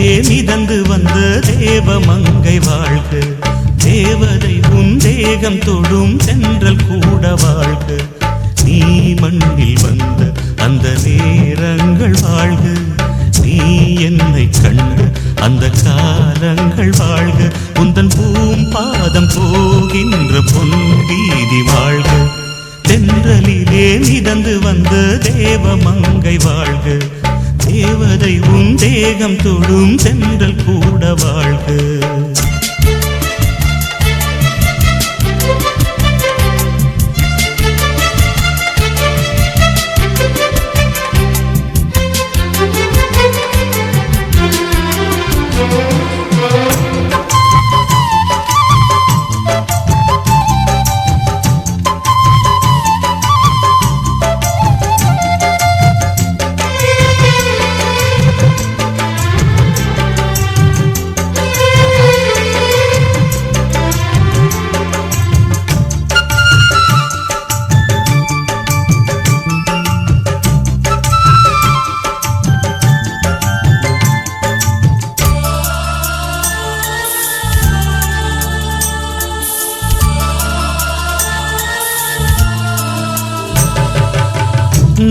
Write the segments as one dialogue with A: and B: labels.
A: தென்றலிலே மிதந்து வந்த தேவமங்கை வாழ்க, தேவதை உன் தேகம் தொடும் தென்றல் கூட வாழ்க. நீ மண்ணில் வந்த அந்த நேரங்கள் வாழ்க, நீ என்னை கண்ட அந்த காலங்கள் வாழ்க. உந்தன் பூம்பாதம் போகின்ற பொன் வீதி வாழ்க. தென்றலிலே மிதந்து வந்த தேவமங்கை வாழ்க, தேவதை உன் தேகம் தொடும் தென்றல் கூட வாழ்க.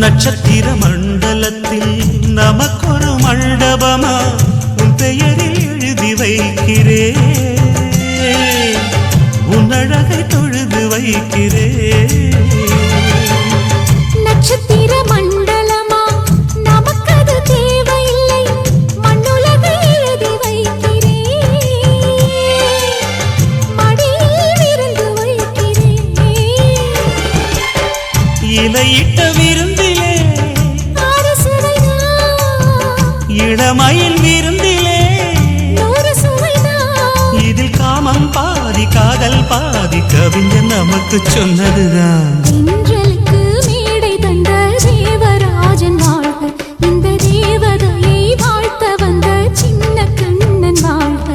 A: நட்சத்திர மண்டலத்தில் நமக்கொரு மண்டபமா உன் பெயரில் எழுதி வைக்கிறேன், உன் அழகை தொழுது வைக்கிறேன்.
B: நட்சத்திர மண்டலமா நமக்கது தேவையில்லை, மண்ணுலகை எழுதி வைக்கிறேன், மடியில் விருந்து வைக்கிறேன்.
A: இலையிட்ட விருந்திலே இளமயில் விருந்திலே இதில் காமம் பாதி காதல் பாதி கவிஞன் நமக்கு சொன்னதுதான்.
B: தென்றலுக்கு மேடை தந்த தேவராஜன் வாழ்க, இந்த தேவதையை வாழ்த்த வந்த சின்ன கண்ணன் வாழ்க.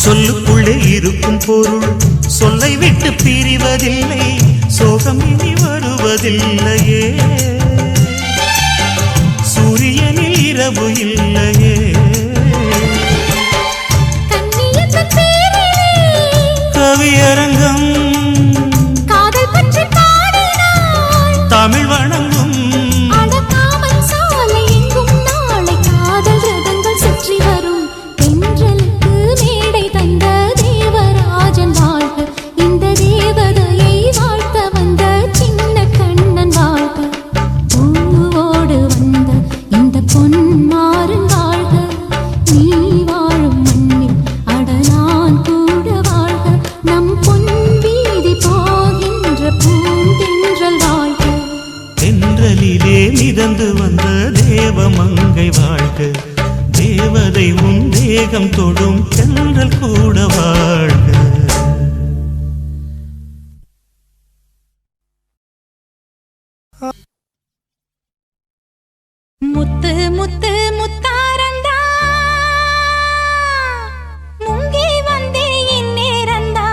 A: சொல்லுக்குள்ளே இருக்கும் பொருள் சொல்லை விட்டு பிரிவதில்லை, சோகம் இனி வருவதில்லையே. சூரியனில் இரவு இல்லையே. கவியரங்கம் தமிழ் வணங்கும் மிதந்து வந்த தேவமங்கை வாழ்க, தேவதை உன் தேகம் தொடும் தென்றல் கூட வாழ்க.
B: முத்து முத்து முத்தாரண்டா முங்கி வந்தே இந்நேரண்டா.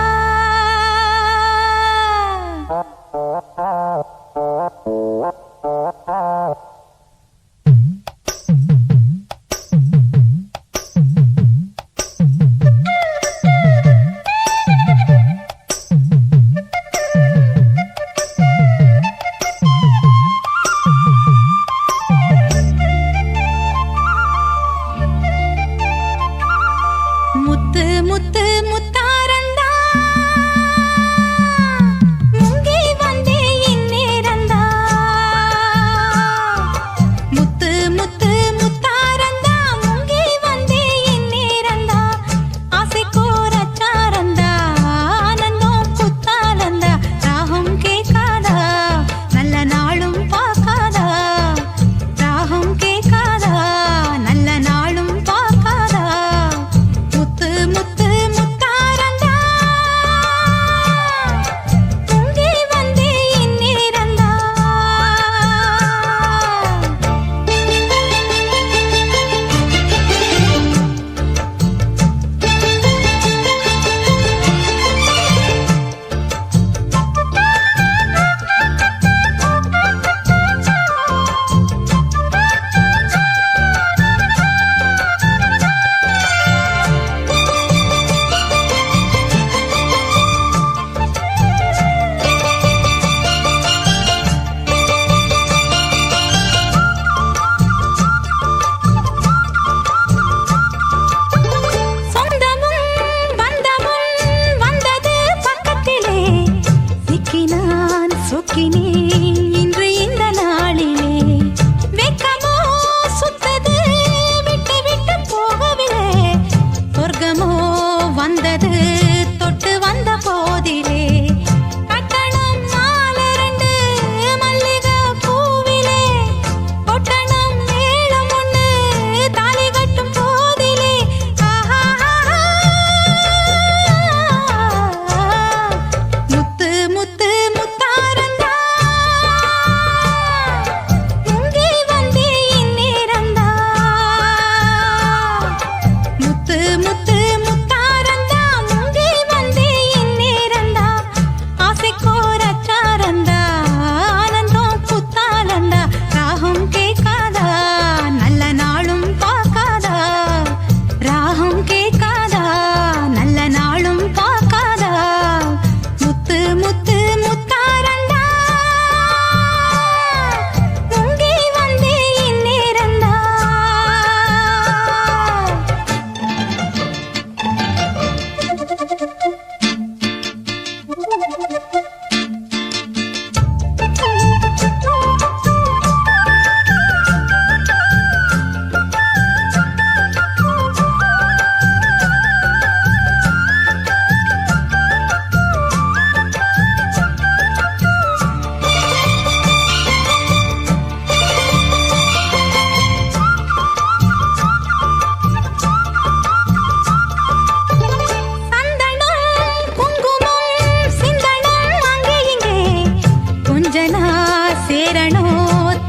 B: தானா சேரணும்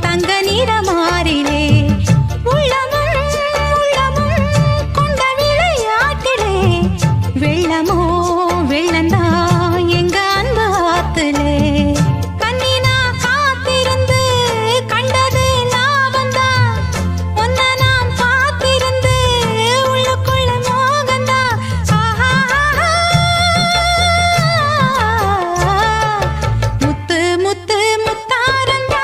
B: தங்க நிறமாறிலே உள்ளமும் உள்ளமும் கொண்ட விளையாட்டிலே வெள்ளமோ வெள்ளந்தா எங்க அன்பு ஆத்திலே கண்ணினா காத்திருந்து கண்டது லாபந்தா ஒன்ன நாம் காத்திருந்து உள்ளுக்குள்ள மோகந்தா முத்து முத்து முத்தாரந்தா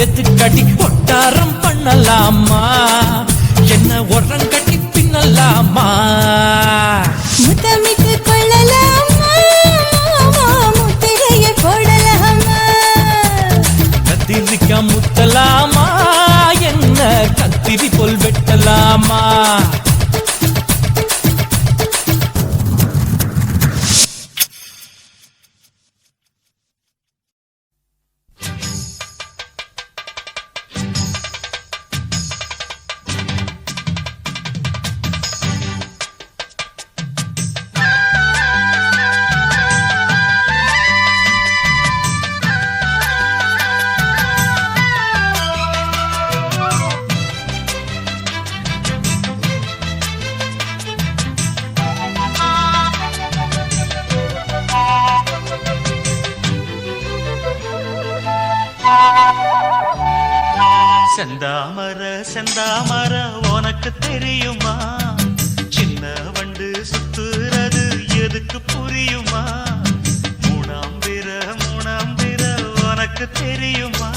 C: எதுக்கடி ஒட்டாரம் பண்ணலாமா என்ன உரங்கட்டி பின்னலாமா
B: முத்தமிட்டு கொள்ளலாமா முத்திரையை போடலாமா
C: கத்திரிக்கா முத்தலாமா என்ன கத்திரி போல் வெட்டலாமா
A: செந்தாமர செந்தாமர உனக்கு தெரியுமா சின்ன வண்டு சுத்துறது எதுக்கு புரியுமா மூணாம்பிர உனக்கு தெரியுமா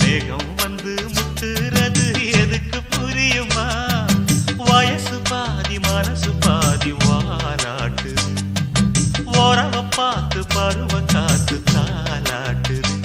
A: மேகம் வந்து முத்துறது எதுக்கு புரியுமா வயசு பாதி மனசு பாதி வாலாட்டு உறவ பார்த்து பருவ காத்து தாலாட்டுது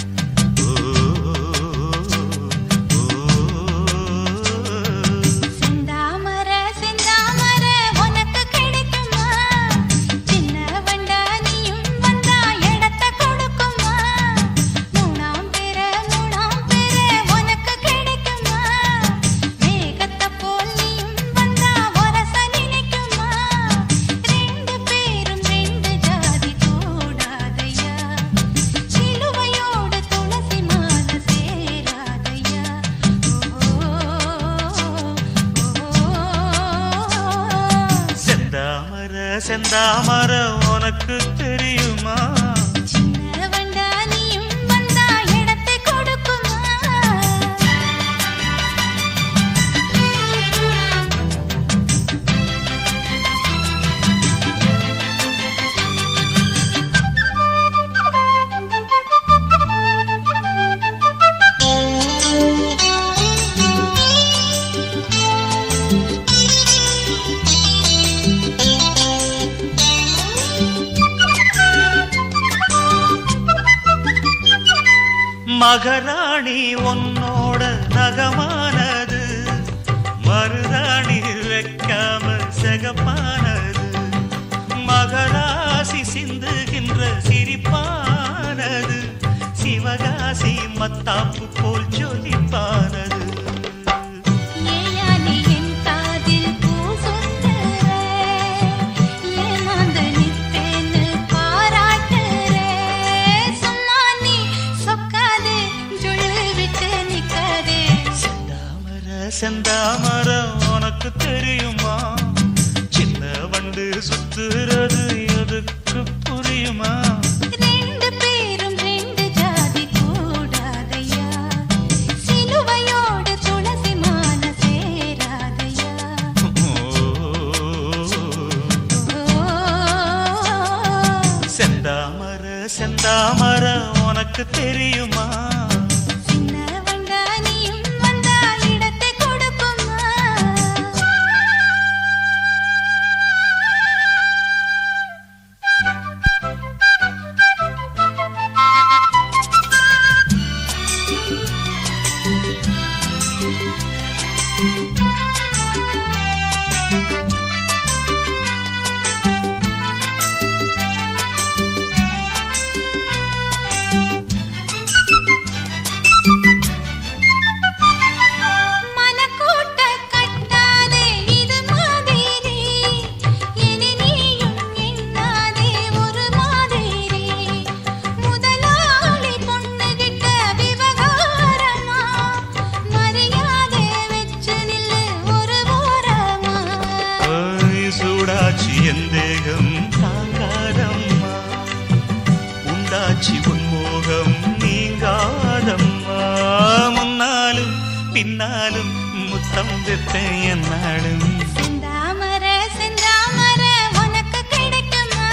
A: செந்தாமர உனக்கு தெரியுமா
B: சின்ன வண்டா நீயும் வந்தா இடத்தை கொடுக்குமா
A: மகராணி உன்னோட நகமானது மருதாணி வைக்காம செகப்பானது மகராசி சிந்துகின்ற சிரிப்பானது சிவகாசி மத்தாப்பு போல் ஜொலிப்பானது செந்தாமர உனக்கு தெரியுமா சின்ன வண்டு சுத்துறது எதுக்கு புரியுமா
B: ரெண்டு பேரும் ரெண்டு ஜாதி கூடாதையா சிலுவையோடு துளசி மாலை சேராதையா
A: செந்தாமர செந்தாமர உனக்கு தெரியுமா எந்தேகம் தாங்காதம்மா உண்டாச்சி உன்மோகம் நீங்காதம்மா முன்னாலும் பின்னாலும் முத்தம் வைப்பேன் என்னாலும்
B: செந்தாமர செந்தாமர உனக்கு கிடைக்குமா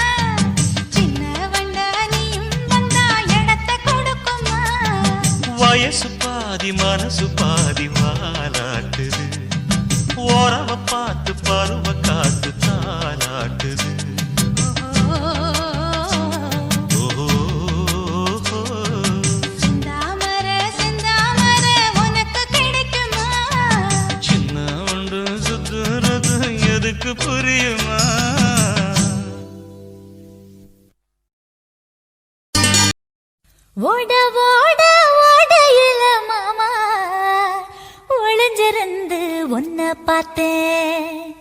B: சின்ன வண்டா நீயும் வந்தா இடத்தை கொடுக்குமா
A: வயசு பாதி பாதி மனசு பாதி வாலாட்டுது ஓரவ பார்த்து பருவ காத்து தாலாட்டுது
B: செந்தாமரை செந்தாமரை உனக்கு கிடைக்குமா
A: சின்ன ஒன்று சுத்துறது எதுக்கு புரியுமா
B: ஓட ஓட ஓடையில மாமா ஒளிஞ்சிருந்து உன்னை பார்த்தேன்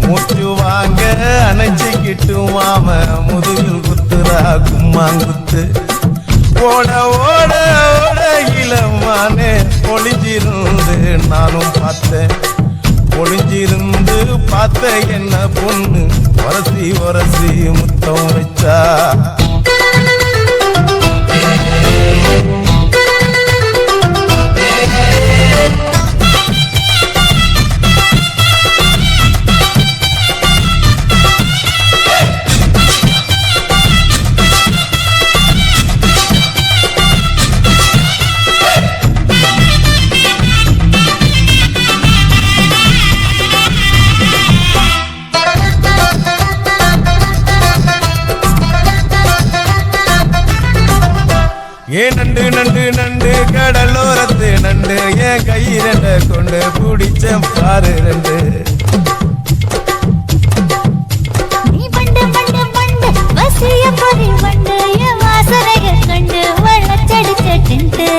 D: மூச்சு வாங்க அணைச்சிக்கிட்டு மாம முதுகில் குத்துரா கும்மாங்குத்து ஓட ஓட ஓட இளமானே ஒளிஞ்சிருந்து நானும் பார்த்தேன் ஒளிஞ்சிருந்து பார்த்த என்ன பொண்ணு உரசி உரசி முத்தம் வச்சா ஏன் நண்டு நண்டு நண்டு கடலோரத்து நண்டு என் கையிரண்ட கொண்டு பிடிச்ச பாரு ரெண்டு
B: நீ பண்டு பண்டு பண்டு வசிய பொறி வண்டு என் வாசனைய கண்டு வளச்சடிச்ச டிண்டு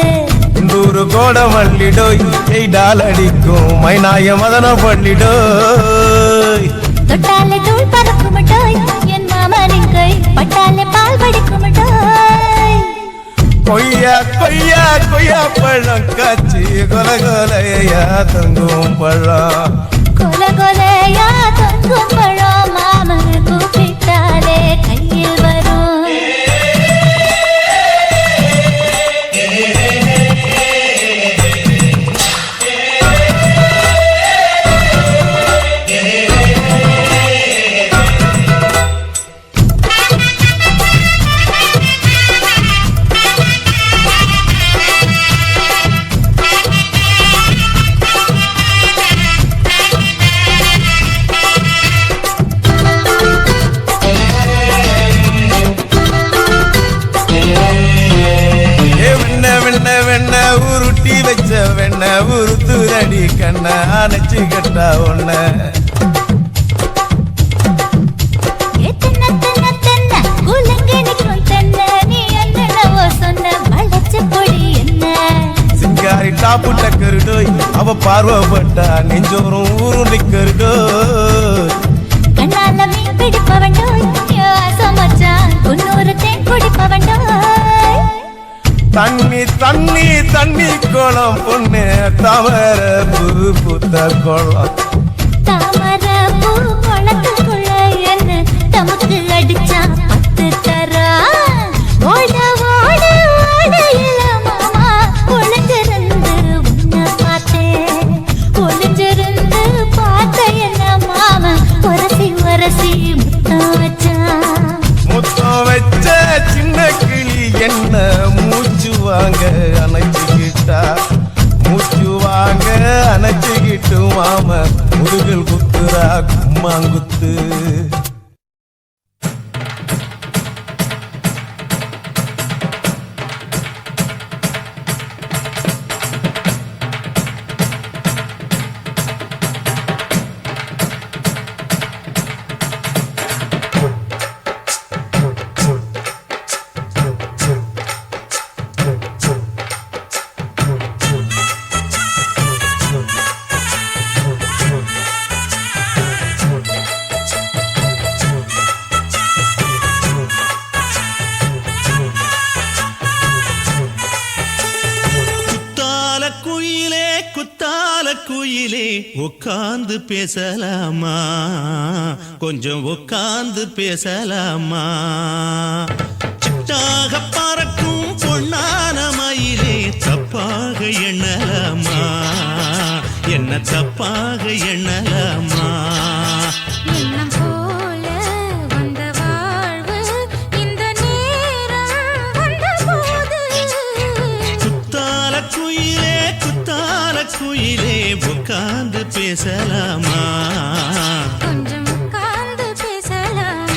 D: நூறு கோட மல்லிடோய் எய்டால் அடிக்கும் மைனாய மதன பள்ளிடோய்
B: தொட்டாலே தூள் பறக்குமட்டோய் என் மாமனின் கை பட்டாலே பால் வடிக்குமட்டோய்
D: கொய்யா கொய்யா கொய்யா பழம் காய்ச்சி கொல கொலையா தங்கும் பழம்
B: கொல கொலையா தங்கும் பழம் மாமன் கூப்பிட்டாலே கையில் வரும்
D: உருட்டி வச்ச வெண்ண உருத்துரடி கண்ண அணைச்சு கட்டா ஒண்ண சிங்காரி டாப்பு டக்கருடோய் அவ பார்வப்பட்டா நெஞ்சோறும் ஊரும் நிக்கருடோய்
B: கண்ணால மீன் பிடிப்பவண்டோய் சமச்சான் குன்னூறு தேன் குடிப்பவண்டோய்
D: தண்ணி தண்ணி தண்ணி கோலம் பொண்ணு தாமர பூ பூத்த கோலம்
B: தாமர பூ குளத்துக்குள்ள என்ன தமக்கு அடிச்சா பத்து தரா ஓட ஓட ஓடையில மாமா ஒளிஞ்சிருந்து உன்னை பார்த்தேன் ஒளிஞ்சிருந்து பார்த்த என்ன மாமா உரசி உரசி முத்தம் வச்சான்
D: முத்தம் வச்ச சின்ன கிளி என்ன மூச்சு வாங்க அணைச்சுக்கிட்டா மூச்சு வாங்க அணைச்சுக்கிட்டு மாம முதுகில் குத்துரா கும்மாங்குத்து
A: குத்தால குயிலே உட்கார்ந்து பேசலாமா கொஞ்சம் உட்கார்ந்து பேசலாமா சிட்டாக பறக்கும் பொன்னான மயிலே தப்பாக எண்ணலாமா என்ன தப்பாக எண்ணலாமா
B: எண்ணம் போல வந்த வாழ்வு இந்த நேரம் வந்தபோது
A: குத்தால குயிலே உட்கார்ந்து பேசலாமா
B: கொஞ்சம் உட்கார்ந்து பேசலாமா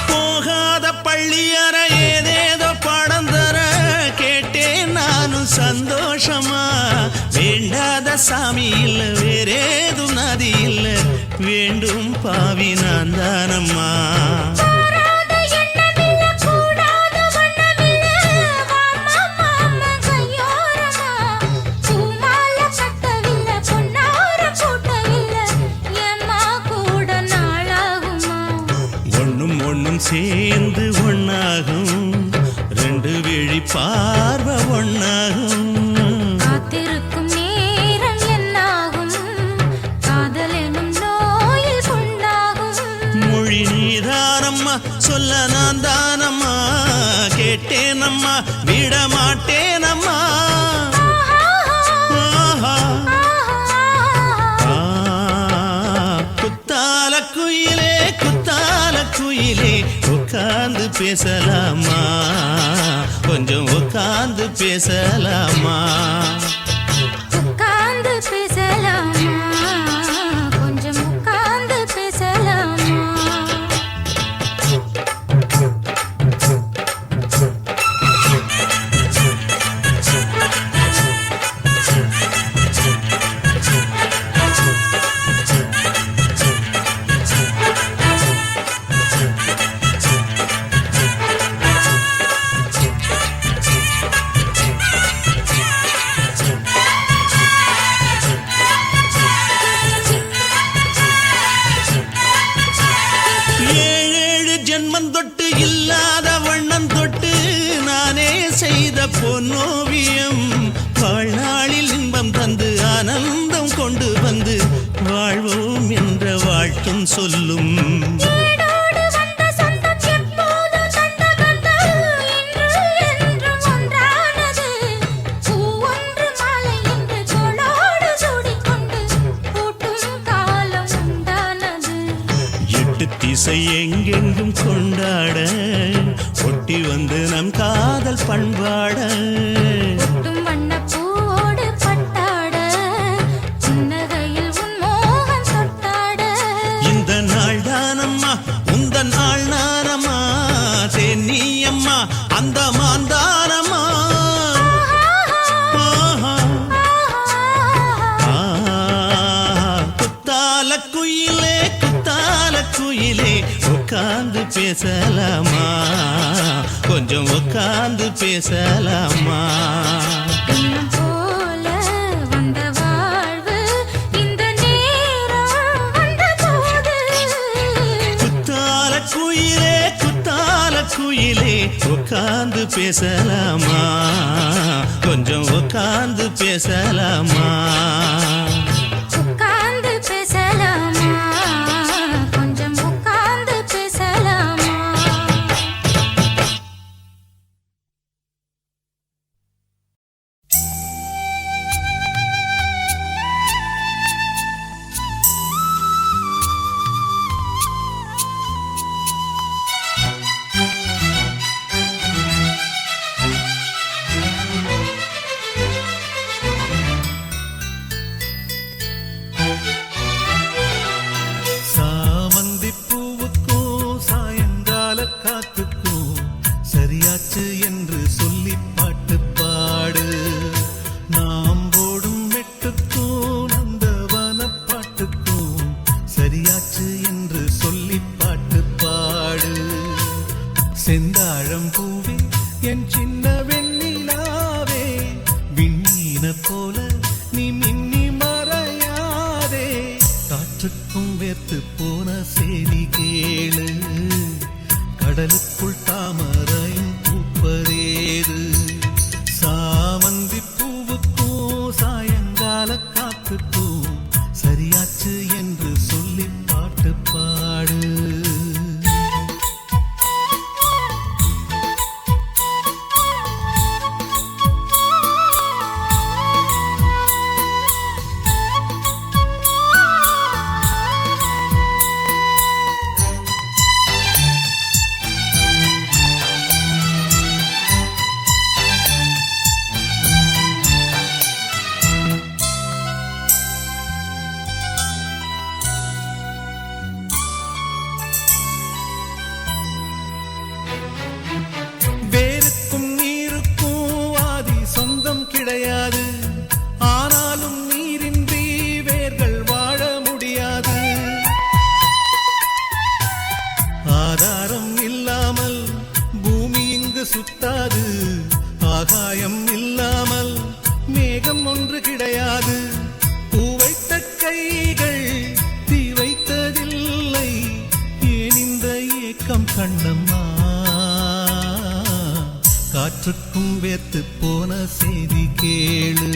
A: போகாத பள்ளியற ஏதேதோ பாடம் தர கேட்டேன் நானும் சந்தோஷமா வேண்டாத சாமி இல்ல வேறேதும் நதி இல்ல வேண்டும் பாவி நான் தானம்மா
B: கூடாத எண்ணமில்ல கூடாத வண்ணமில்ல மாமா மாமா கையோரமா பூமால கட்டவில்லை பொன்னார கூட்டவில்லை ஏம்மா கூட நாளாகுமா
A: ஒண்ணும் சேர்ந்து ஒண்ணாகும் ரெண்டு விழி பார்வை ஒண்ணாகும்
B: காத்திருக்கும் நேரம் என்னாகும் காதல் எனும் நோயில் புண்ணாகும்
A: மொழி நீதானம்மா சொல்ல நான் தானம்மா கேட்டேனம்மா விட மாட்டேனம்மா ஆஹா. குத்தால குயிலே உட்கார்ந்து பேசலாமா கொஞ்சம் உட்கார்ந்து பேசலாமா
B: உட்கார்ந்து பேசலாமா கொஞ்சம் உட்கார்ந்து பேசலாமா
A: ஏழேழு ஜென்மம் தொட்டு இல்லாத வண்ணம் தொட்டு நானே செய்த பொன்னோவியம் வாழ்நாளில் இன்பம் தந்து ஆனந்தம் கொண்டு வந்து வாழ்வோம் என்ற வாழ்த்தும் சொல்லும்
B: ஏடோடு வந்த சொந்தம் எப்போதும் தந்த பந்தம் இன்று என்றும் ஒன்றானது பூ ஒன்று மாலை என்று தோளோடு சூடிக்கொண்டு பூட்டும் காலம் உண்டானது
A: எட்டு திசை எங்கெங்கும் கொண்டாட ஒட்டி வந்து நம் காதல் பண்பாட
B: ஒட்டும் வண்ணப் பூவோடு பட்டாட புன்னகையில் உன் மோகம் தொட்டாட
A: இந்த நாள் தானம்மா உந்த நாள் நானம்மா தென்னியம்மா அந்த மாந்தானம்மா ஆஹா. குத்தால குயிலே உட்கார்ந்து பேசலாமா கொஞ்சம் உட்கார்ந்து பேசலாமா
B: எண்ணம் போல வந்த வாழ்வு இந்த நேரம் வந்தபோது
A: குத்தால குயிலே உட்கார்ந்து பேசலாமா கொஞ்சம் உட்கார்ந்து பேசலாமா
B: உட்கார்ந்து பேசலாமா கொஞ்சம் உட்கார்ந்து பேசலாமா
A: கிடையாது. ஆனாலும் நீரின்றி வேர்கள் வாழ முடியாது. ஆதாரம் இல்லாமல் பூமி இங்கு சுத்தாது. ஆகாயம் இல்லாமல் மேகம் ஒன்று கிடையாது. பூ வைத்த கைகள் தீ வைத்ததில்லை. ஏன் இந்த ஏக்கம் கண்ணம்மா? காற்றுக்கும் வேர்த்து போன செய்தி கேளு.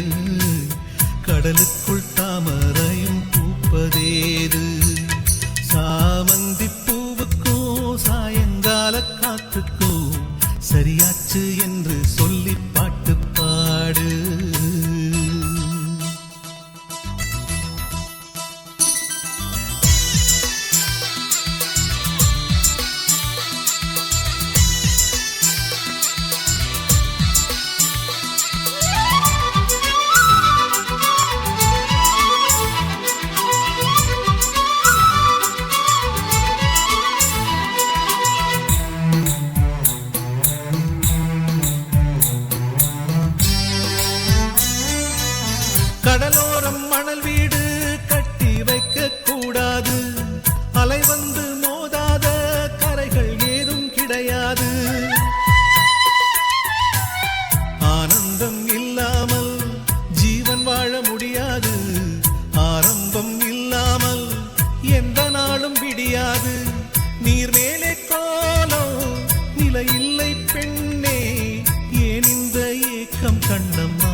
A: கடலுக்குள் தாமரையும் பூப்பதேது. சாமந்தி பூவுக்கும் சாயங்கால காத்துக்கும் சரியாச்சு என்று சொல்லி பாட்டு பாடு. கடலோரம் மணல் வீடு கட்டி வைக்க கூடாது. அலை வந்து மோதாத கரைகள் ஏதும் கிடையாது. ஆனந்தம் இல்லாமல் ஜீவன் வாழ முடியாது. ஆரம்பம் இல்லாமல் எந்த நாளும் விடியாது. நீர் மேலே கோலம் நிலையில்லை பெண்ணே. ஏன் இந்த ஏக்கம் கண்ணம்மா?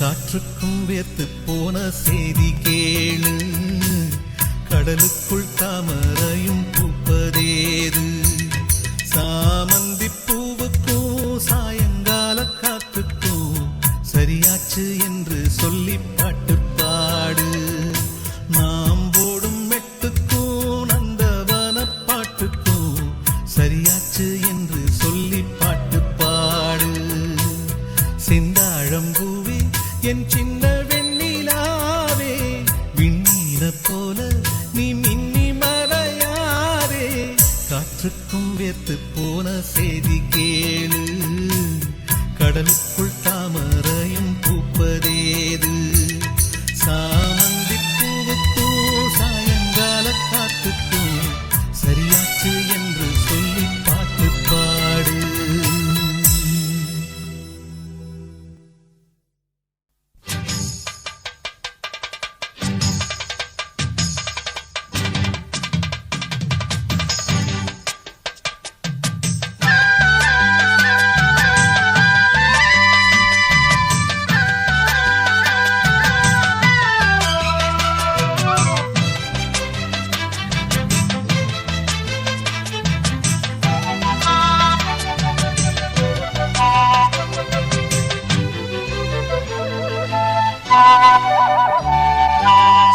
A: காற்றுக்கும் வேர்த்து போன செய்தி கேளு. கடலுக்குள் தாமரையும் பூப்பதேது. சாமந்தி பூவுக்கும் சாயங்கால காத்துக்கும் சரியாச்சு என்று சொல்லி பாட்டு பாடு. நாம் போடும் மெட்டுக்கும் நந்தவன பாட்டுக்கும் சரியாச்சு என்று சொல்லி பாட்டு பாடு. செந்தாழம்பூவே என் சின்ன வெண்ணிலாவே, விண்ணீல போல நீ மின்னி மறையாதே. காற்றுக்கும் வேர்த்து போன செய்தி கேளு. கடலுக்குள் தாமரையும் பூப்பதேது. சாமந்தி பூவுக்கும் சாயங்கால காத்துக்கும் சரியாச்சு என்று சொல்லி பாட்டு பாடு.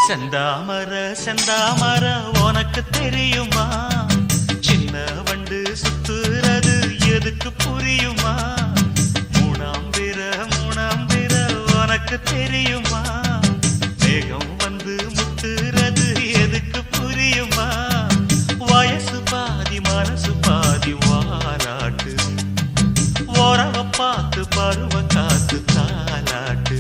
E: செந்தாமர செந்தாமர உனக்கு தெரியுமா? சின்ன வண்டு சுத்துறது எதுக்கு புரியுமா? மூணாம் பிற உனக்கு தெரியுமா? வேகம் வந்து முத்துறது எதுக்கு புரியுமா? வயசு பாதி மனசு பாதி வாராட்டு. உறவ பார்த்து பருவ காத்து தாலாட்டு.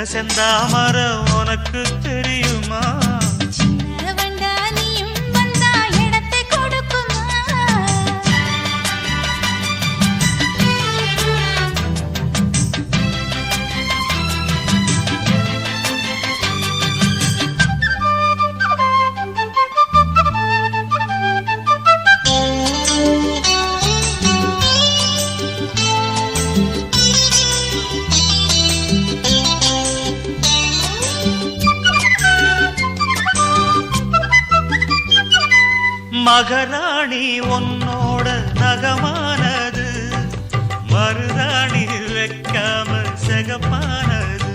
E: செந்தாமர உனக்கு தெரியுமா? மகராணி உன்னோட நகமானது மருதாணி வைக்காம செகப்பானது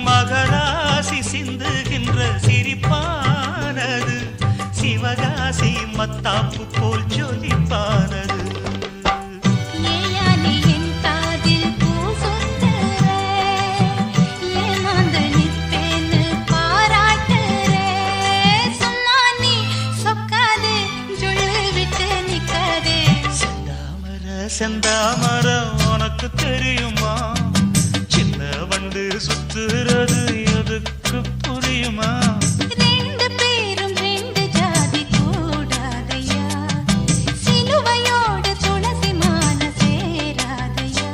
E: மகராசி சிந்துகின்ற சிரிப்பானது சிவகாசி மத்தாப்பு போல் ஜொலிப்பானது
B: ஏயானே என் காதில் பூ சொன்னரே ஏமாந்து நிப்பேன்னு பாராட்டுறே சொன்னா நீ சொக்காதே ஜொல்லு விட்டு நிக்காதே
E: செந்தாமர உனக்கு தெரியுமா சின்ன வண்டு சுத்துறது எதுக்கு புரியுமா
B: ரெண்டு பேரும் ரெண்டு ஜாதி கூடாதையா சிலுவையோடு துளசி மால சேராதையா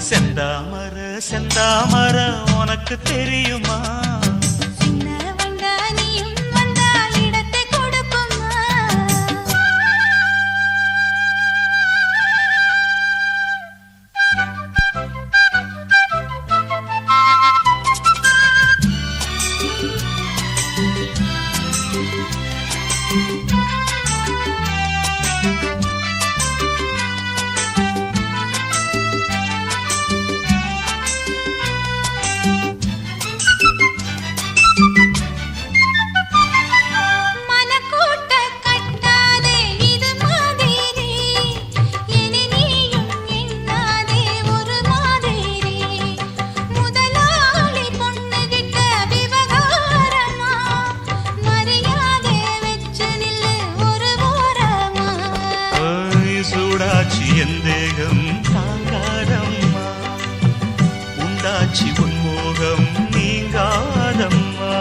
E: செந்தாமர செந்தாமர உனக்கு தெரியுமா
B: சின்ன வண்டா நீயும் வந்தால் இடத்தை கொடுக்குமா மனக்கூட்ட கட்டாதே இது மாதிரி இனி நீயும் எண்ணாதே ஒரு மாதிரி முதலாளி பொண்ணுகிட்ட விவகாரமா மரியாதை வச்சு நில்லு ஒரு ஓரமா
E: சூடாச்சி எந்தேகம் தாங்காதம்மா உண்டாச்சி உன்மோகம் நீங்காதம்மா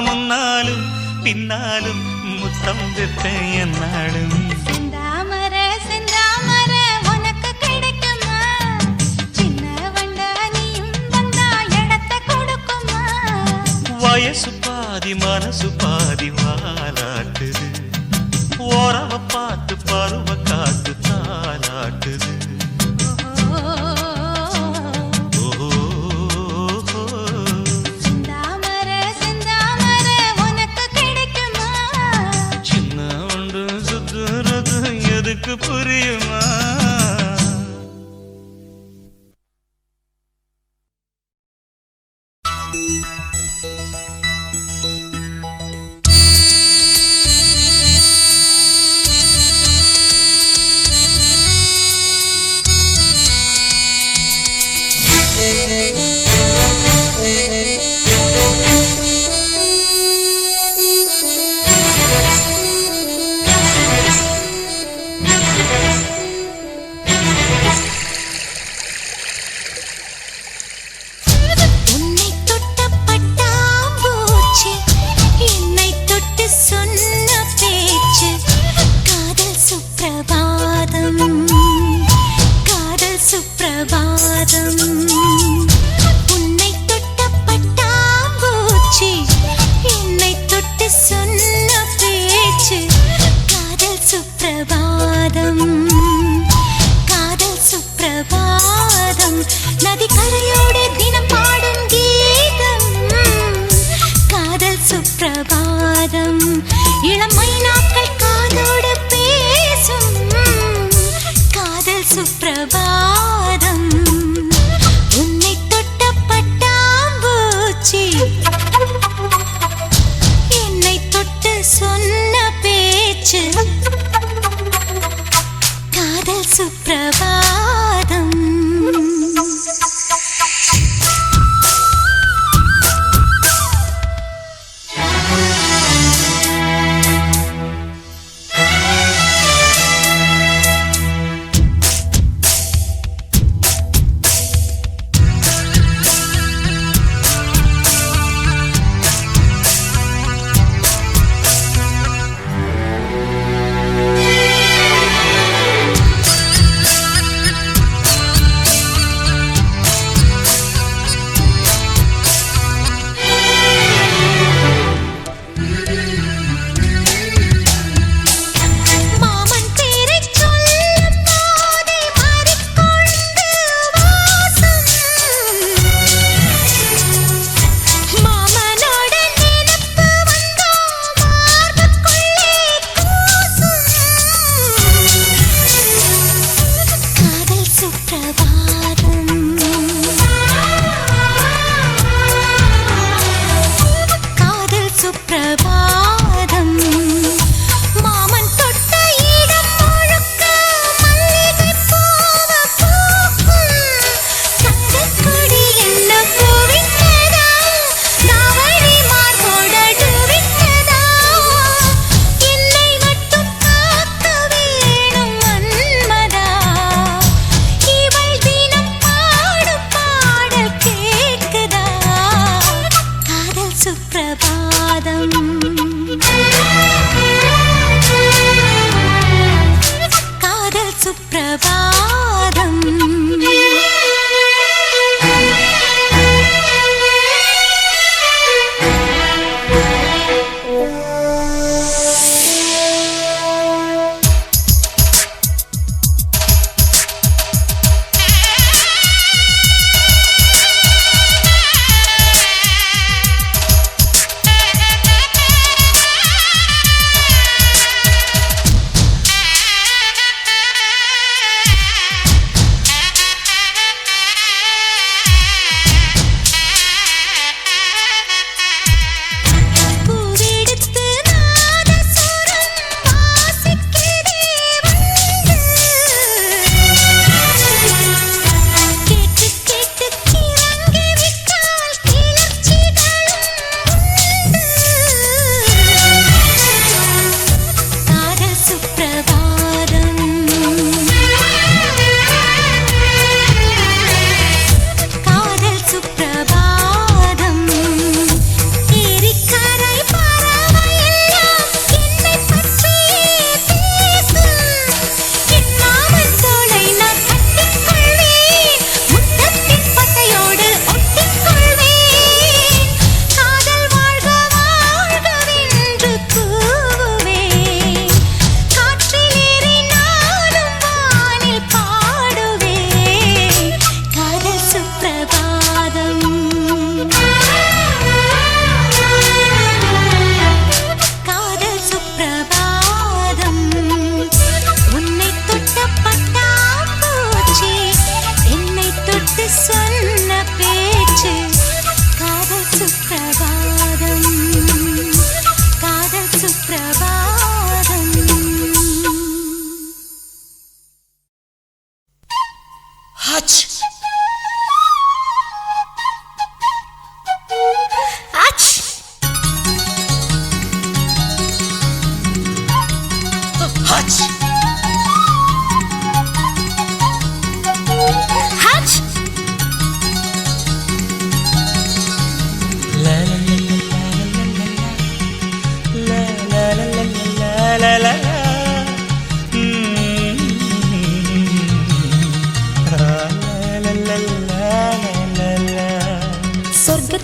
E: முன்னாலும் பின்னாலும் முத்தம் வைப்பேன் என்னாலும்
B: செந்தாமர செந்தாமர உனக்கு கிடைக்குமா சின்ன வண்டா நீயும் வந்தா இடத்தை கொடுக்குமா
E: வயசு பாதி மனசு பாதி வாலாட்டுது ஓரவ பார்த்து பருவ காத்து தாலாட்டுது
B: செந்தாமர செந்தாமர உனக்கு கிடைக்குமா
E: சின்ன ஒன்று சுத்துறது எதுக்கு புரியுமா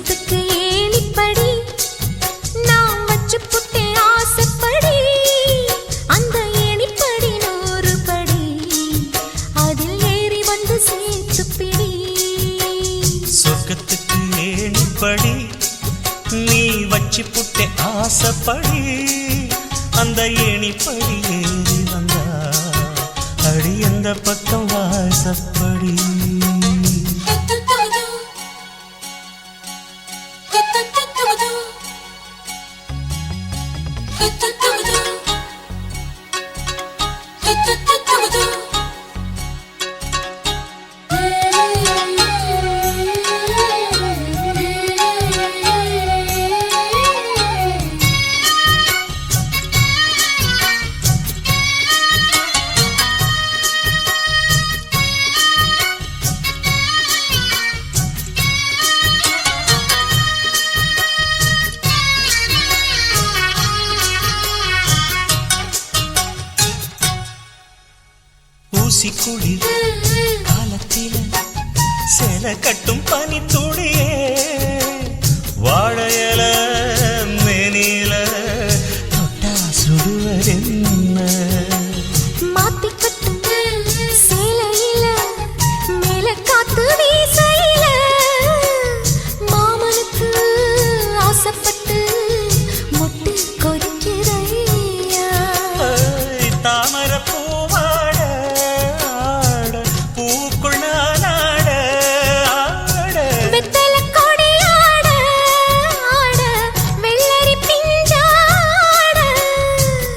B: சொர்க்கத்துக்கு ஏணிப்படி நான் வச்சு புட்டேன் ஆசைப்படி அந்த ஏணிப்படி 100 படி அதில் ஏறி வந்து சேர்த்து பிடி
E: சொர்க்கத்துக்கு ஏணிப்படி நீ வச்சு புட்டே ஆசைப்படி அந்த ஏணிப்படி ஏறி வந்தா அடி அந்த பக்கம் வாசப்படி ஊசி குளிர் காலத்தில சேல கட்டும் பனி துளியே வாழையல மேனில தொட்டா சுடுவதென்ன
B: மாத்தி கட்டும் சேலையில மேல காத்து வீசையில மாமனுக்கு ஆசைப்பட்டு முட்டு கொதிக்கிறையா
E: தாமர பூவாட ஆட பூக்குள் நானாட ஆட
B: வெத்தல கொடி ஆட ஆட வெள்ளரி பிஞ்சாட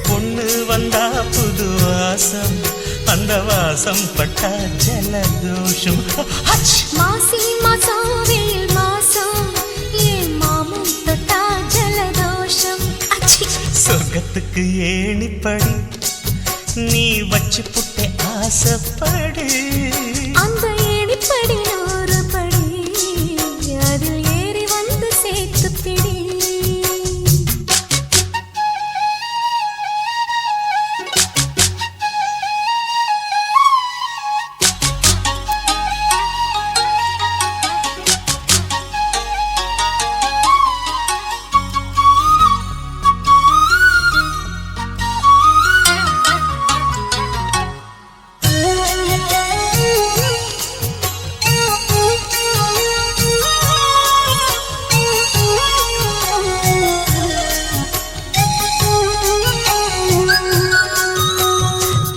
E: பொண்ணு வந்தா புது வாசம் அந்த வாசம் பட்டா ஜலதோஷம்
B: மாசி மாசம் வெயில் மாசம் ஏன் மாமன் தொட்டா ஜலதோஷம் அச்சி
E: சொர்க்கத்துக்கு ஏணிப்படி நீ வச்சு புட்டே ஆசைப்படு
B: அந்த ஏணிப்படி 100 படி அதில் ஏறி வந்து சேர்த்து பிடி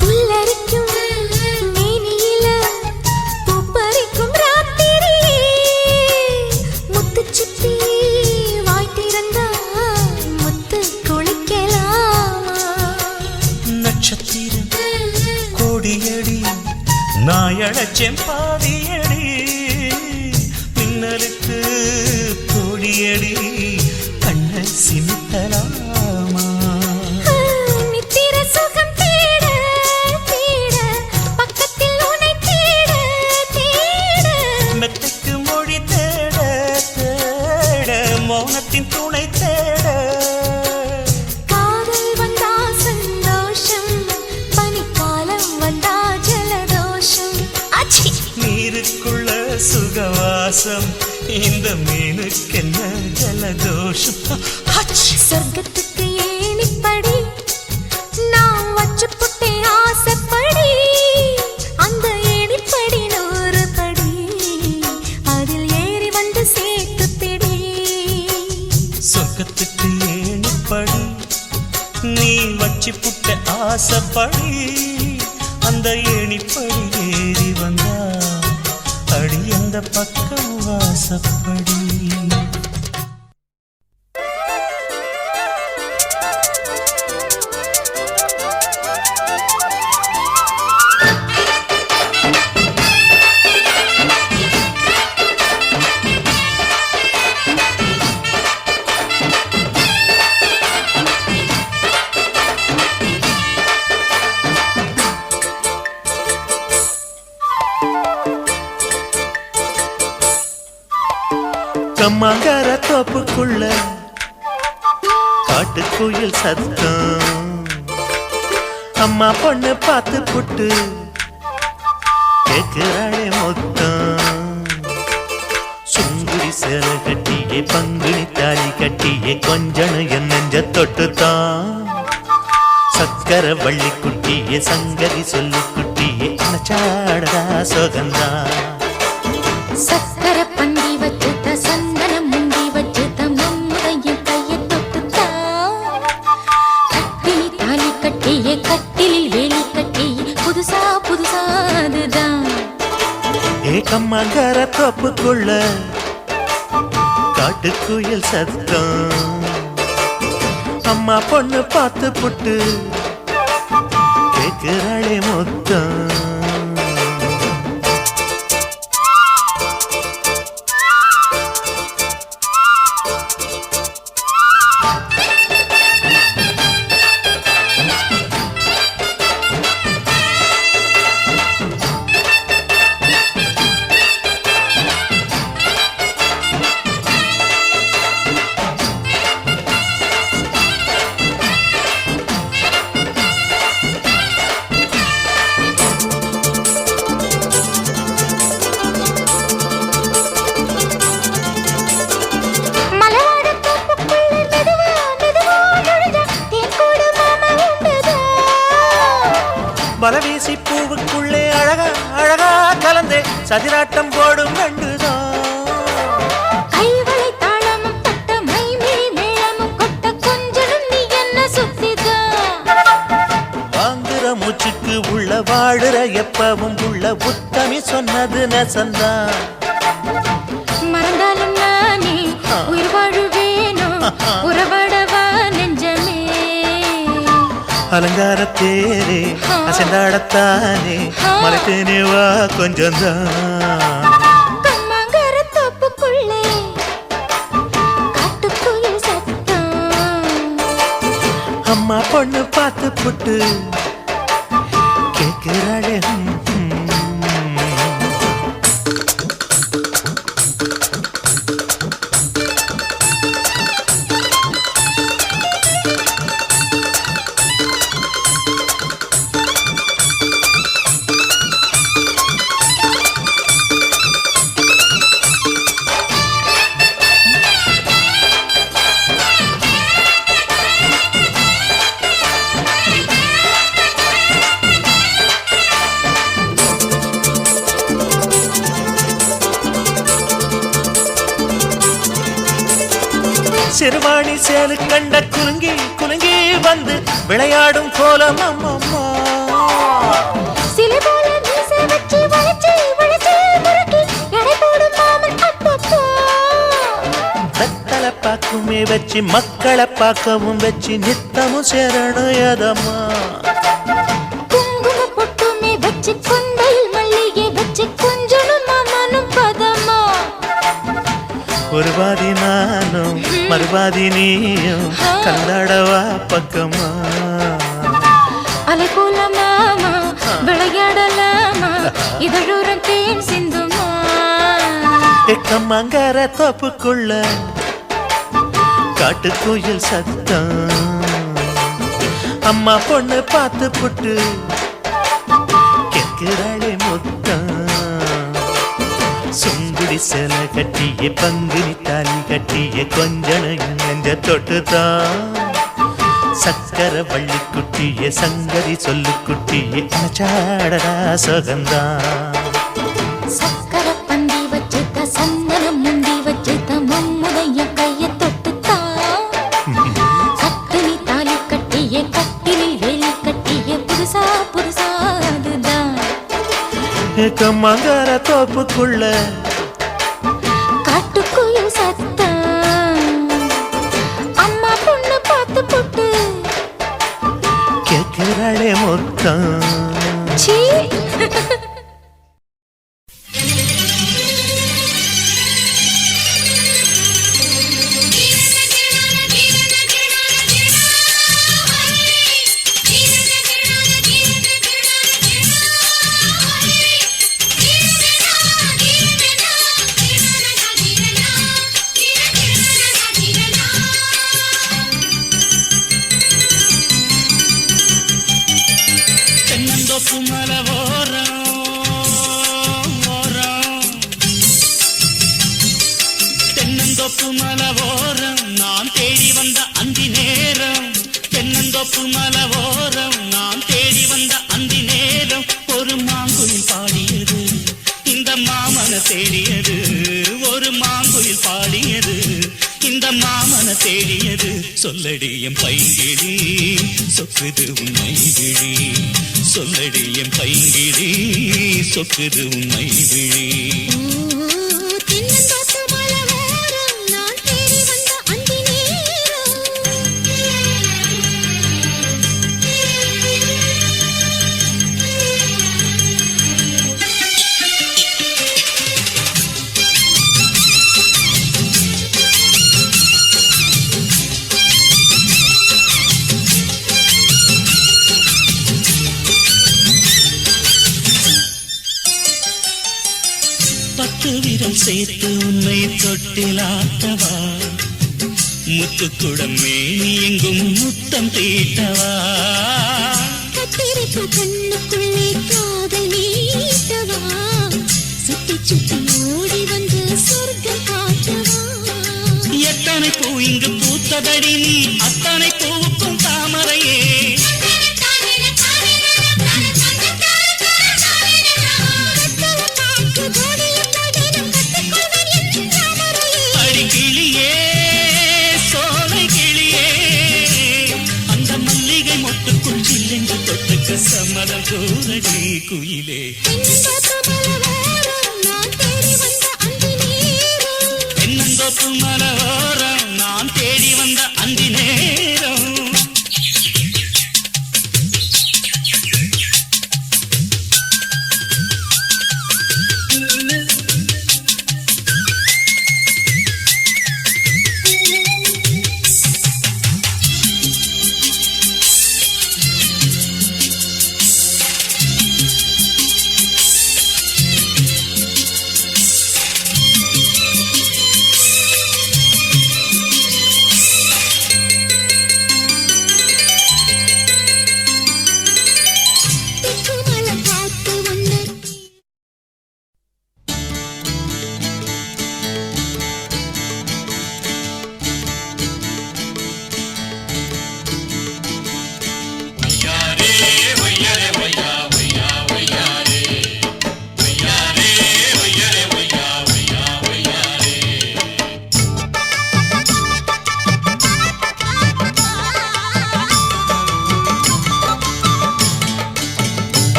B: புல்லரிக்கும் மேனியில பூப்பறிக்கும் ராத்திரியே முத்து சுத்தி வாய் திறந்தா முத்து குளிக்கலாமா
E: நட்சத்திரம் கோடியடி நாயடச்சேன் பாதியடி மின்னலுக்கு கோடியடி கண்ண சிமிட்டலாமா
B: நித்திர சுகம் தேட தேட பக்கத்தில் உன்னை தேட தேட
E: மெத்தைக்கு மொழி தேட தேட மௌனத்தின் துணை தேட
B: காதல் வந்தா சந்தோஷம் பனிக்காலம் வந்தா ஜலதோஷம் அச்சி
E: நீருக்குள்ள சுகவாசம் இந்த மீனுக்கென்ன ஜலதோஷம்
B: சொர்க்கத்துக்கு ஏணிப்படி நான் வச்சு புட்டேன் ஆசைப்படி அந்த ஏணிப்படி 100 படி அதில் ஏறி வந்து சேர்த்து பிடி
E: சொர்க்கத்துக்கு ஏணிப்படி நீ வச்சு புட்ட ஆசைப்படி அந்த ஏணிப்படி ஏறி வந்தா அடி அந்த பக்கம் வாசப்படி கம்மாங்கர தோப்புக்குள்ள காட்டுக்குயில் சத்தம் அம்மா பொண்ணு பார்த்து புட்டு கேக்குறாளே மொத்தம் சுங்குடி சேலை கட்டி கட்டியே பங்குனி தாலி கட்டியே கொஞ்சணும் என் நெஞ்ச தொட்டுத்தான் சக்கர வள்ளி குட்டியே சங்கதி சொல்லு குட்டியே அனச்சாடதா சோகந்தான்
B: சக்கர பந்தி வச்சுட்ட சந்தனம் முந்தி வச்சுட்ட மம்முதையும் கையை தொட்டுத்தா கட்டிலி தாலி கட்டியே கட்டிலில் வேலி கட்டியே புதுசா புதுசா அதுதான்
E: ஏகம்மாங்கர தோப்புக்குள்ள காட்டுக்குயில் சத்தம் அம்மா பொண்ணு பார்த்து புட்டு கேக்குறாளே மொத்தம் பலவீசி பூவுக்குள்ளே அழகா அழகா கலந்தே சதிராட்டம் போடும் ரெண்டுதான்
B: கைவளை தாளமும் தட்ட மைமிழி மேளமும் கொட்ட கொஞ்சனும் நீ என்ன சுத்திதான்
E: வாங்குற மூச்சுக்கு உள்ள வாடுற எப்பவும் உள்ள உத்தமி சொன்னது நெசந்தான்
B: மறந்தாலும் நானே உயிர் வாழுவேனோ உறவாடவா நெஞ்சமே
E: அலங்கார தேரே அசைந்தாடத்தானே மலைத்தேனே வா கொஞ்சம் தான்
B: கம்மாங்கர தோப்புக்குள்ளே காட்டுக்குயில் சத்தம்
E: அம்மா பொண்ணு பார்த்து புட்டு கேட்கிறாளே சிறுவாணி சேலு கண்ட குலுங்கி குலுங்கி வந்து விளையாடும் கோலம் அம்மம்மா
B: சிலை போல மீசை வச்சு வளைச்சு வளைச்சு முறுக்கி எடை போடும் மாமன் அப்பப்பா
E: வெத்தலை பாக்குமே வச்சு மக்களை பார்க்கவும் வச்சு நித்தமும் சேரணும் எதம்மா
B: குங்கும பொட்டுமே வச்சு கொண்டையில் மல்லிகை வச்சு கொஞ்சனும் மாமனும் பதமா
E: ஒரு பாதி நானும் மறுபாதி நீயும் கல்லாடவா பக்கமா
B: அலை போல மாமா விளையாடலாமா இதழூரம் தேன் சிந்துமா
E: எக்கம்மாங்கர தோப்புக்குள்ள காட்டுக்குயில் சத்தம் அம்மா பொண்ணு பார்த்து புட்டு கேட்கிறாளே மொத்தம் சுங்குடி சேல கட்டிய பங்குனி தாலி கட்டிய கொஞ்சனும் நெஞ்ச தொட்டுதான் சக்கர வள்ளி குட்டிய சங்கதி சொல்லு குட்டிய அனச்சாடதா சோகந்தான்
B: சக்கர பந்தி வச்சுட்ட சந்தனம் முந்தி வச்சுட்ட மம்முதைய கையை தொட்டுத்தான் கட்டிலி தாலி கட்டிய கட்டிலில் வேலி கட்டிய புதுசா புதுசா அதுதான்
E: ஏக்கம்மாங்கர தோப்புக்குள்ள
B: காட்டுக்குயில் சத்தம் அம்மா பொண்ணு பார்த்து போட்டு
E: கேட்கிறாளே மொத்தம்
B: சீ
F: Thank you. தென்னந்தோப்பு மலவோரம் நான் தேடி வந்த அந்தி நேரம் தென்னந்தோப்பு மலவோரம் நான் தேடி வந்த அந்தி நேரம் ஒரு மாங்குயில் பாடியது இந்த மாமன தேடியது ஒரு மாங்குயில் பாடியது இந்த மாமன தேடியது சொல்லடி என் பைங்கிழி சொக்குது உன்னை விழி சொல்லடி என் பைங்கிழி சொக்குது உன்னை விழி
B: தென்னந்தோப்பு மலவோரம் நான் தேடி வந்த அந்தி நேரம்
F: பத்து விரல் சேர்த்து உன்னை தொட்டிலாட்டவா முத்துக்குடம் மேனி எங்கும் முத்தம் தீட்டவா
B: கத்திரிப்பு கண்ணுக்குள்ளே காதல் நீட்டவா சுத்தி சுத்தி ஓடி வந்து சொர்க்கம் காட்டவா
F: எத்தனை பூ இங்கு பூத்ததடி நீ அத்தனை பூவுக்கும் தாமரையே அடி கிளியே சோலை கிளியே அந்த மல்லிகை மொட்டுக்குள் சில்லென்று தொட்டுக்க சம்மதம் கூறடி குயிலே தென்னந்தோப்பு மலவோரம் நான் தேடி வந்த அந்தி நேரம்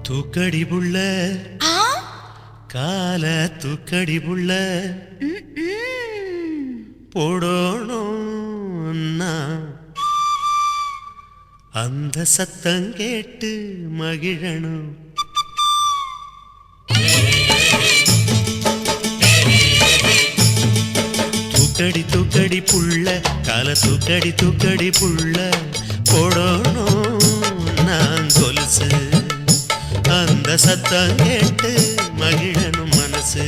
F: தூக்கடி புள்ள கால தூக்கடி புள்ள போடணும்னா அந்த சத்தம் கேட்டு மகிழணும் தூக்கடி தூக்கடி புள்ள கால தூக்கடி தூக்கடி புள்ள போடணும் நான் கொலுசு அந்த சத்தம் கேட்டு மகிழனும் மனசு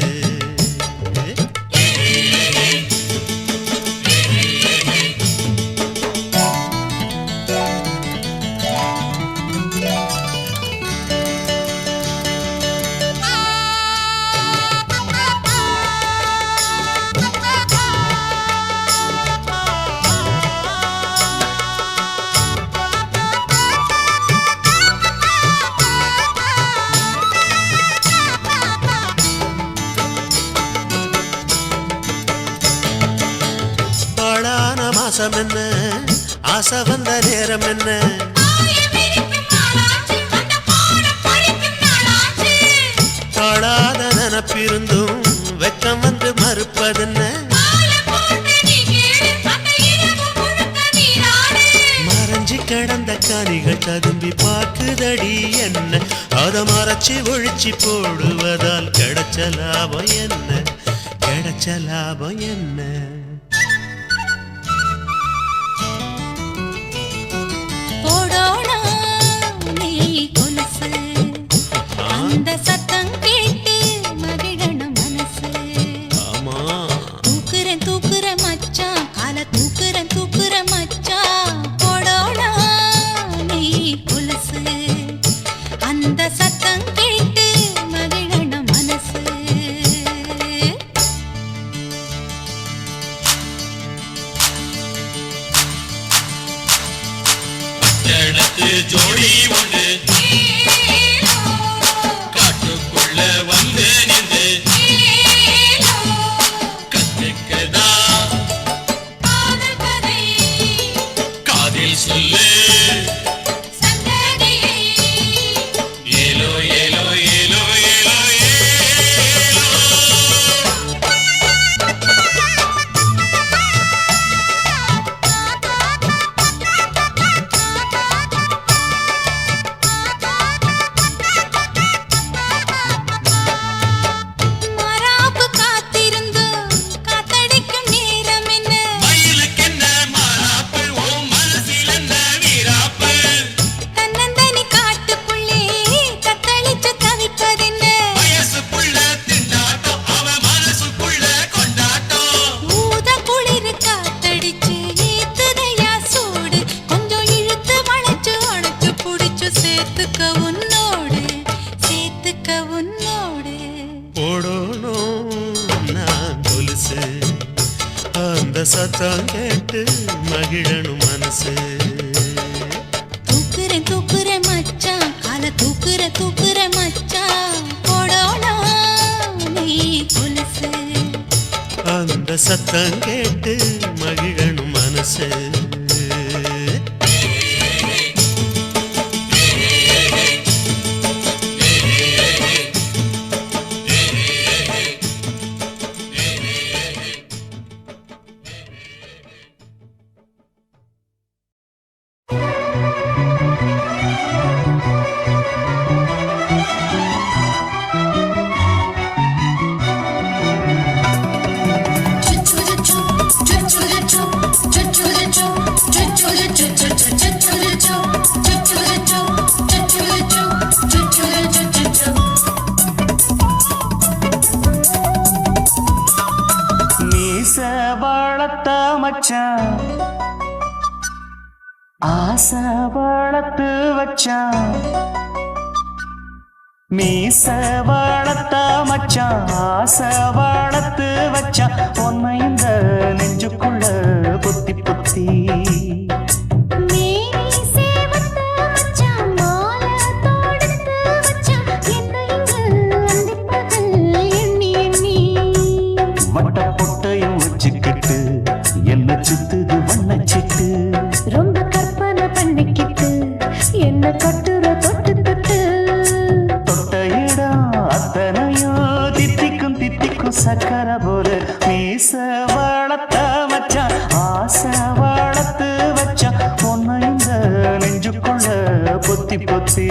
F: மாசம் என்ன ஆசை வந்த நேரம் என்ன தாழாத நினப்பிருந்தும் வெக்கம் வந்து மறுப்பதென்ன மறைஞ்சி கிடந்த காணிகள் ததும்பி பார்க்குதடி என்ன அதை மறைச்சி ஒழிச்சு போடுவதால் கிடைச்ச லாபம் என்ன கிடைச்ச லாபம் என்ன அந்த சத்தம் கேட்டு மகிழனும் மனசு.
B: தூக்குறேன் தூக்குறேன் மச்சான், கால தூக்குறேன் மச்சான், போடோடா நீ கொலுசு.
F: அந்த சத்தம் கேட்டு மகிழனும் மனசு.
G: ஆசை வளர்த்து வச்சான், மீச வளர்த்த மச்சான், ஆசை வளர்த்து வச்சான், உன்னை இந்த நெஞ்சுக்குள்ள புத்தி புத்தி. வட்ட பொட்டையும் வச்சுக்கிட்டு என்ன சுத்துது வண்ணச்சிட்டு,
B: ரொம்ப கற்பனை பண்ணிக்கிட்டு என்ன கட்டுற தொட்டு தொட்டு.
G: தொட்ட இடம் அத்தனையும் தித்திக்கும் தித்திக்கும் சக்கர போல. மீச வளர்த்த மச்சான், ஆசை வளர்த்து வச்சான், உன்னை இந்த நெஞ்சுக்குள்ள பொத்தி பொத்தி.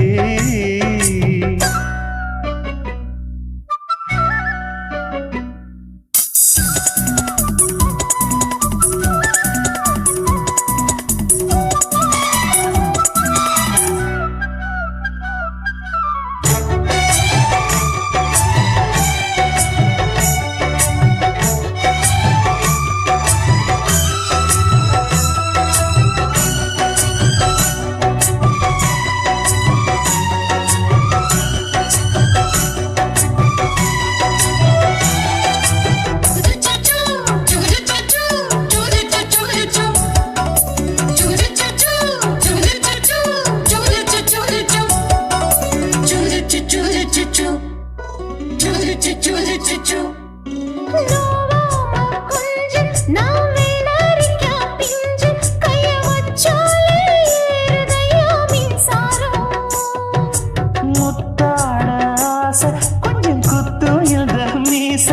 G: கொஞ்சம் குத்தும் இந்த மீச,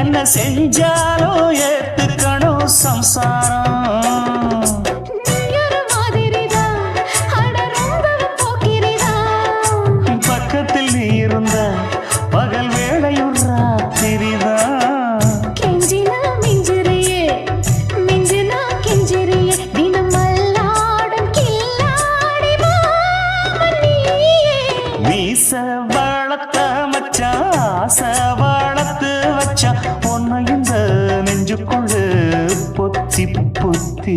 G: என்ன செஞ்சாலும் ஏத்துக்கணும் சம்சாரம். பக்கத்தில் நீ இருந்த பகல் வேளையும் ராத்திரிதான்.
B: கெஞ்சினா மிஞ்சிரியே மிஞ்சினா கெஞ்சிரியே, தினம் மல்லாடும் கில்லாடி மாமணியே.
G: மீச வளர்த்த மச்சான், ஆசை வளர்த்து வச்சான், உன்னை இந்த நெஞ்சுக்குள்ள பொத்தி பொத்தி.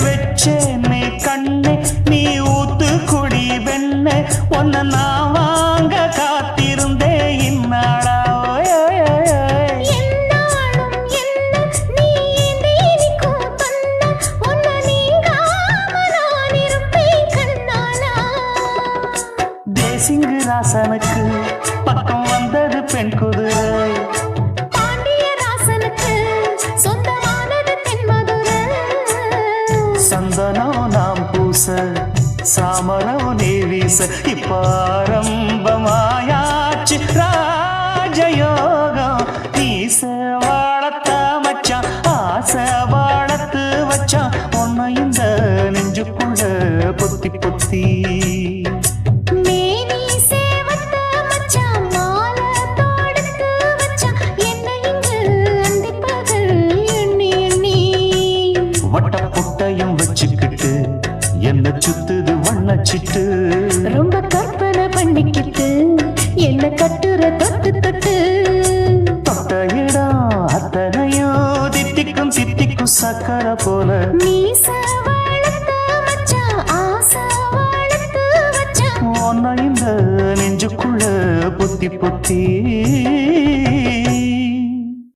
G: வெச்சேனே கண்ணே நீ ஊத்து குடி வெண்ணே, உன்னை நான் வாங்க காத்திருந்தே இந்நாளா.
B: என்னாலும் என்ன நீ நீக்கும் தந்தா, உன்னை நீங்காம நான் இருப்பேன் கண்ணாலா.
G: தேசிங்கு ராசனுக்கு பக்கம் வந்தது பெண் குதிரை,
B: பாண்டிய ராசனுக்கு சொந்தமானது தென்மதுரை.
G: சந்தனம் நாம் பூச சாமரம் நீ வீச, இப்ப ஆரம்பமாயாச்சு ராஜயோகம். நீச வளர்த்த மச்சான், ஆசை வளர்த்து வச்சான், உன்னை இந்த நெஞ்சுக்குள்ள பொத்தி பொத்தி.
B: மேனி சேவத்த
G: வச்சுக்கிட்டு
B: ரொம்ப கற்பனை பண்ணிக்கிட்டு என்ன கட்டுற தொட்டு தொட்டு
G: தொட்ட இடம் அத்தனையோ தித்திக்கும் தித்திக்கும் சக்கரை போல
B: மீச வளர்த்த மச்சான் ஆசை வளர்த்து வச்சான்
G: ஒன்ன இந்த நெஞ்சுக்குள்ள பொத்தி பொத்தி